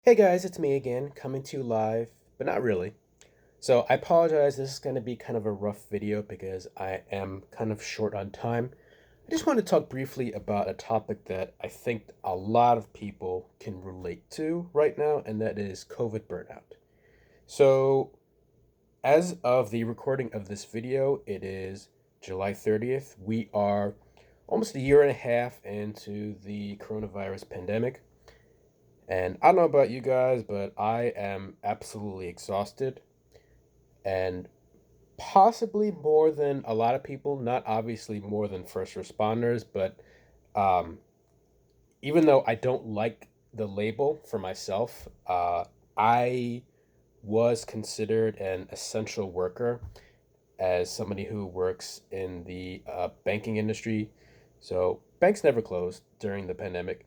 Hey guys, it's me again, coming to you live, but not really. So I apologize, this is going to be kind of a rough video because I am kind of short on time. I just want to talk briefly about a topic that I think a lot of people can relate to right now, and that is COVID burnout. So, as of the recording of this video, it is July 30th. We are almost a year and a half into the coronavirus pandemic. And I don't know about you guys, but I am absolutely exhausted and possibly more than a lot of people, not obviously more than first responders, but um, even though I don't like the label for myself, I was considered an essential worker as somebody who works in the banking industry. So banks never closed during the pandemic.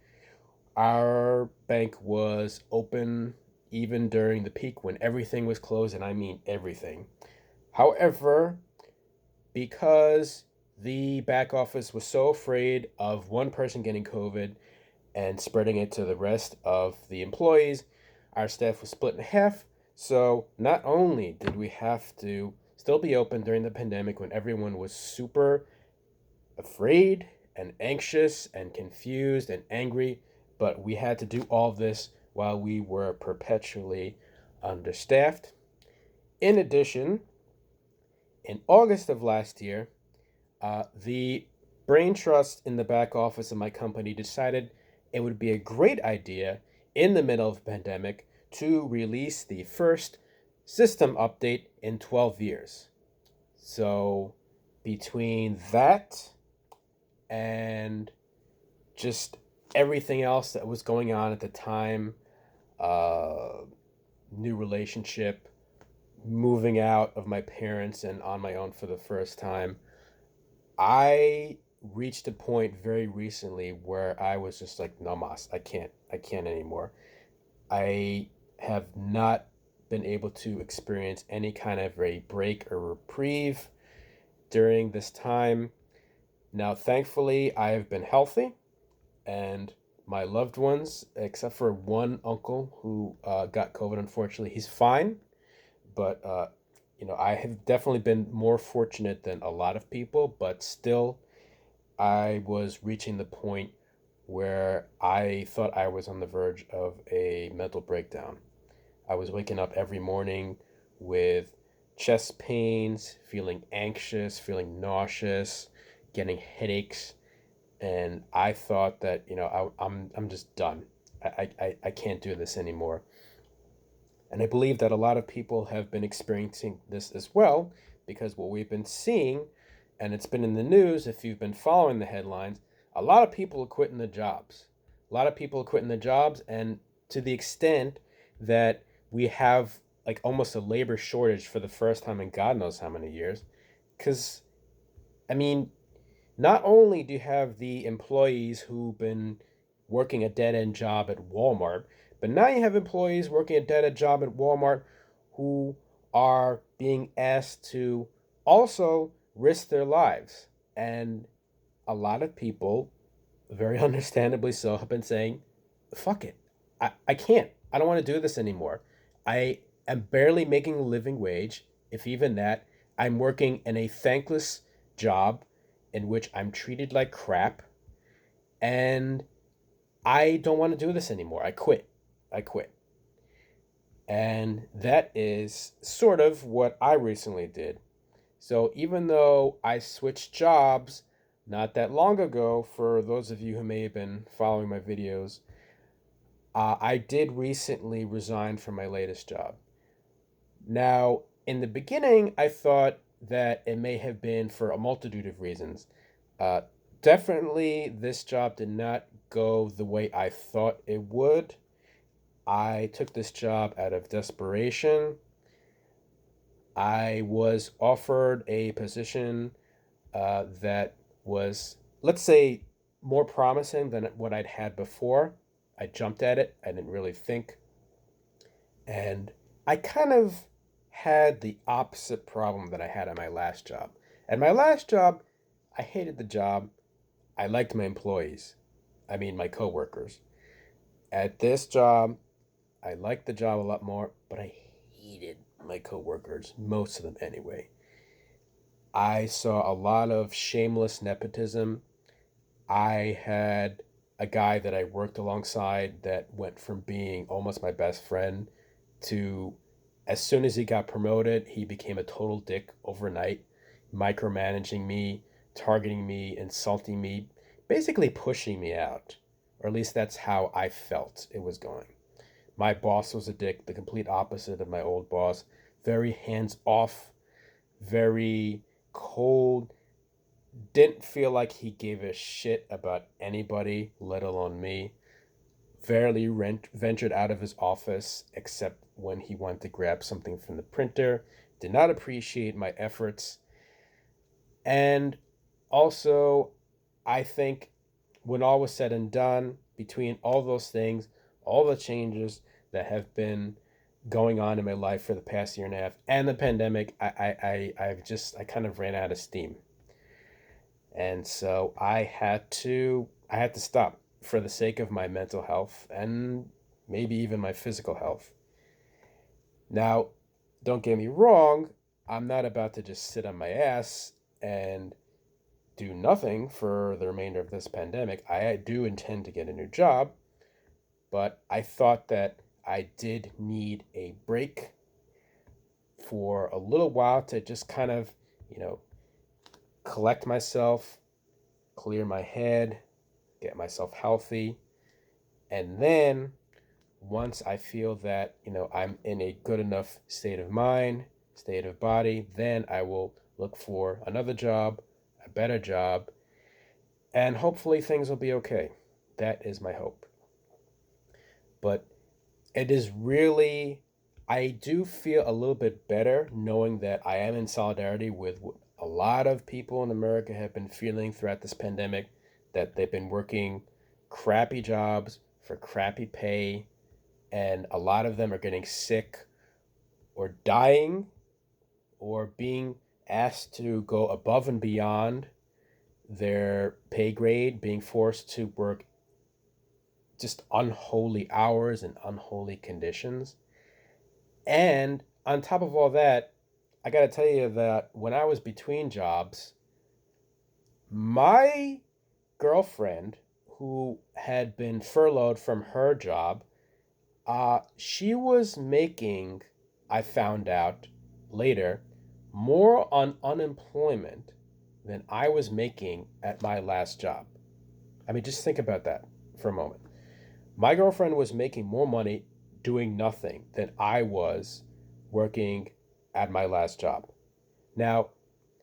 Our bank was open even during the peak when everything was closed, and I mean everything. However, because the back office was so afraid of one person getting COVID and spreading it to the rest of the employees, our staff was split in half. So not only did we have to still be open during the pandemic when everyone was super afraid and anxious and confused and angry, but we had to do all this while we were perpetually understaffed. In addition, in August of last year, the brain trust in the back office of my company decided it would be a great idea in the middle of the pandemic to release the first system update in 12 years. So, between that and just everything else that was going on at the time, uh, new relationship, moving out of my parents and on my own for the first time, I reached a point very recently where I was just like, no mas, I can't anymore. I have not been able to experience any kind of a break or reprieve during this time. Now, thankfully, I have been healthy, and my loved ones, except for one uncle who got COVID, unfortunately, he's fine. But I have definitely been more fortunate than a lot of people. But still, I was reaching the point where I thought I was on the verge of a mental breakdown. I was waking up every morning with chest pains, feeling anxious, feeling nauseous, getting headaches, and I thought that I'm just done. I can't do this anymore. And I believe that a lot of people have been experiencing this as well because what we've been seeing, and it's been in the news if you've been following the headlines, a lot of people are quitting the jobs. A lot of people are quitting the jobs, and to the extent that we have like almost a labor shortage for the first time in God knows how many years. Because, I mean, not only do you have the employees who've been working a dead end job at Walmart, but now you have employees working a dead end job at Walmart who are being asked to also risk their lives. And a lot of people, very understandably so, have been saying, fuck it. I can't. I don't want to do this anymore. I am barely making a living wage, if even that. I'm working in a thankless job in which I'm treated like crap, and I don't want to do this anymore. I quit. I quit. And that is sort of what I recently did. So even though I switched jobs not that long ago, for those of you who may have been following my videos, I did recently resign from my latest job. Now, in the beginning, I thought that it may have been for a multitude of reasons. Uh, Definitely, this job did not go the way I thought it would. I took this job out of desperation. I was offered a position that was, let's say, more promising than what I'd had before. I jumped at it. I didn't really think. And I kind of had the opposite problem that I had at my last job. At my last job, I hated the job. I liked my employees. I mean, my coworkers. At this job, I liked the job a lot more, but I hated my coworkers, most of them anyway. I saw a lot of shameless nepotism. I had a guy that I worked alongside that went from being almost my best friend to, as soon as he got promoted, he became a total dick overnight, micromanaging me, targeting me, insulting me, basically pushing me out. Or at least that's how I felt it was going. My boss was a dick, the complete opposite of my old boss. Very hands off, very cold, didn't feel like he gave a shit about anybody, let alone me. Ventured out of his office except when he wanted to grab something from the printer. Did not appreciate my efforts. And also, I think when all was said and done, between all those things, all the changes that have been going on in my life for the past year and a half, and the pandemic, I kind of ran out of steam. And so I had to stop for the sake of my mental health and maybe even my physical health. Now, don't get me wrong, I'm not about to just sit on my ass and do nothing for the remainder of this pandemic. I do intend to get a new job, but I thought that I did need a break for a little while to just kind of, you know, collect myself, clear my head, get myself healthy, and then once I feel that, I'm in a good enough state of mind, state of body, then I will look for another job, a better job, and hopefully things will be okay. That is my hope. But it is really, I do feel a little bit better knowing that I am in solidarity with what a lot of people in America have been feeling throughout this pandemic, that they've been working crappy jobs for crappy pay, and a lot of them are getting sick or dying or being asked to go above and beyond their pay grade, being forced to work just unholy hours and unholy conditions. And on top of all that, I got to tell you that when I was between jobs, my girlfriend, who had been furloughed from her job, she was making, I found out later, more on unemployment than I was making at my last job. I mean, just think about that for a moment. My girlfriend was making more money doing nothing than I was working at my last job. Now,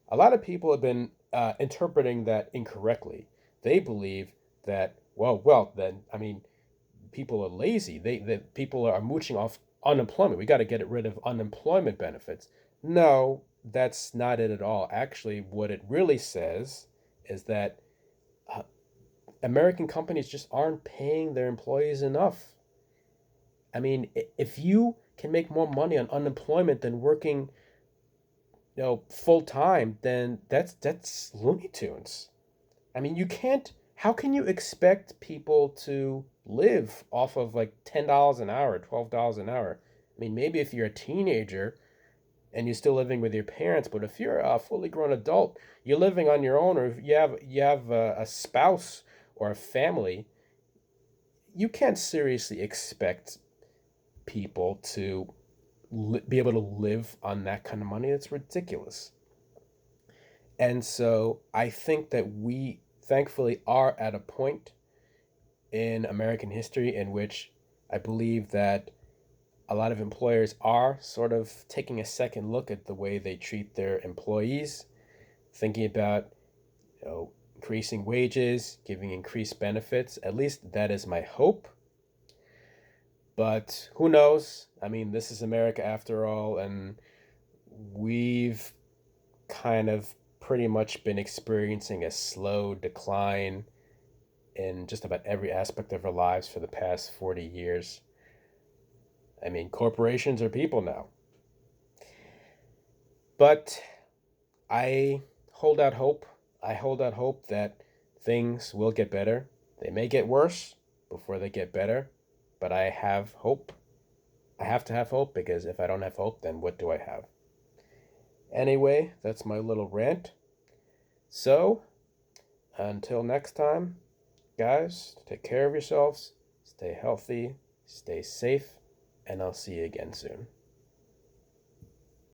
a lot of people have been interpreting that incorrectly. They believe that, then, I mean, people are lazy. People are mooching off unemployment. We got to get rid of unemployment benefits. No, that's not it at all. Actually, what it really says is that uh, American companies just aren't paying their employees enough. I mean, if you can make more money on unemployment than working, full time, then that's Looney Tunes. I mean, you can't. How can you expect people to live off of like $10 an hour, $12 an hour? I mean, maybe if you're a teenager and you're still living with your parents, but if you're a fully grown adult, you're living on your own, or if you have a spouse or a family, you can't seriously expect people to be able to live on that kind of money. It's ridiculous. And so I think that we thankfully are at a point in American history in which I believe that a lot of employers are sort of taking a second look at the way they treat their employees, thinking about, increasing wages, giving increased benefits. At least that is my hope. But who knows? I mean, this is America after all, and we've kind of pretty much been experiencing a slow decline in just about every aspect of our lives for the past 40 years. I mean, corporations are people now. But I hold out hope. I hold out hope that things will get better. They may get worse before they get better, but I have hope. I have to have hope because if I don't have hope, then what do I have? Anyway, that's my little rant. So, until next time, guys, take care of yourselves, stay healthy, stay safe, and I'll see you again soon.